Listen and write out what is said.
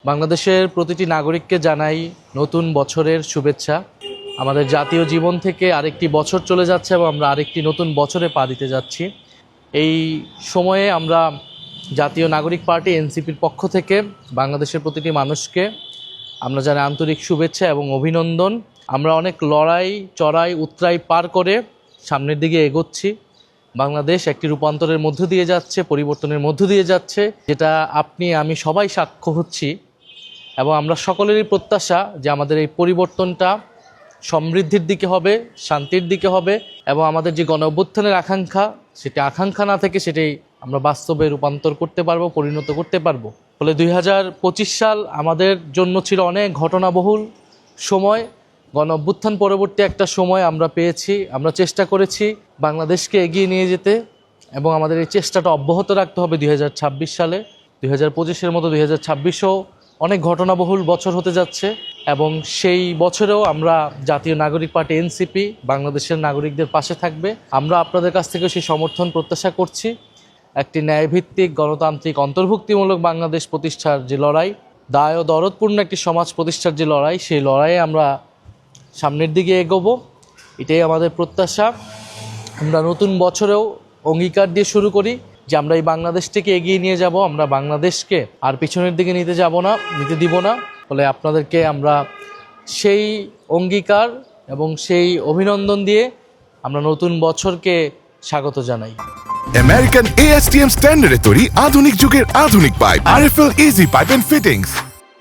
বাংলাদেশের প্রতিটি নাগরিককে জানাই নতুন বছরের শুভেচ্ছা। আমাদের জাতীয় জীবন থেকে আরেকটি বছর চলে যাচ্ছে এবং আমরা আরেকটি নতুন বছরে পা দিতে যাচ্ছি। এই সময়ে আমরা জাতীয় নাগরিক পার্টি এনসিপির পক্ষ থেকে বাংলাদেশের প্রতিটি মানুষকে আমরা জানাই আন্তরিক শুভেচ্ছা এবং অভিনন্দন। আমরা অনেক লড়াই চড়াই উতরাই পার করে সামনের দিকে এগোচ্ছি। বাংলাদেশ একটি রূপান্তরের মধ্য দিয়ে যাচ্ছে, পরিবর্তনের মধ্য দিয়ে যাচ্ছে, যেটা আপনি আমি সবাই সাক্ষ্য হচ্ছি। এবং আমরা সকলেরই প্রত্যাশা যে আমাদের এই পরিবর্তনটা সমৃদ্ধির দিকে হবে, শান্তির দিকে হবে এবং আমাদের যে গণ অভ্যুত্থানের আকাঙ্ক্ষা, সেটি আকাঙ্ক্ষা না থেকে সেটাই আমরা বাস্তবে রূপান্তর করতে পারবো, পরিণত করতে পারবো। ফলে 2025 সাল আমাদের জন্য ছিল অনেক ঘটনাবহুল সময়। গণ অভ্যুত্থান পরবর্তী একটা সময় আমরা পেয়েছি। আমরা চেষ্টা করেছি বাংলাদেশকে এগিয়ে নিয়ে যেতে এবং আমাদের এই চেষ্টাটা অব্যাহত রাখতে হবে 2026 সালে। 2025-এর মতো 2026ও অনেক ঘটনাবহুল বছর হতে যাচ্ছে এবং সেই বছরেও আমরা জাতীয় নাগরিক পার্টি এনসিপি বাংলাদেশের নাগরিকদের পাশে থাকবে। আমরা আপনাদের কাছ থেকে সেই সমর্থন প্রত্যাশা করছি। একটি ন্যায়ভিত্তিক গণতান্ত্রিক অন্তর্ভুক্তিমূলক বাংলাদেশ প্রতিষ্ঠার যে লড়াই, দায় ও দরদপূর্ণ একটি সমাজ প্রতিষ্ঠার যে লড়াই, সেই লড়াইয়ে আমরা সামনের দিকে এগোবো, এটাই আমাদের প্রত্যাশা। আমরা নতুন বছরেও অঙ্গীকার দিয়ে শুরু করি যে আমরা এই বাংলাদেশটিকে এগিয়ে নিয়ে যাব। আমরা বাংলাদেশকে আর পিছনের দিকে নিতে দিব না। ফলে আপনাদেরকে আমরা সেই অঙ্গীকার এবং সেই অভিনন্দন দিয়ে আমরা নতুন বছরকে স্বাগত জানাই। আমেরিকান ASTM স্ট্যান্ডার্ডে তৈরি আধুনিক যুগের আধুনিক pipe, RFL easy pipe and fittings.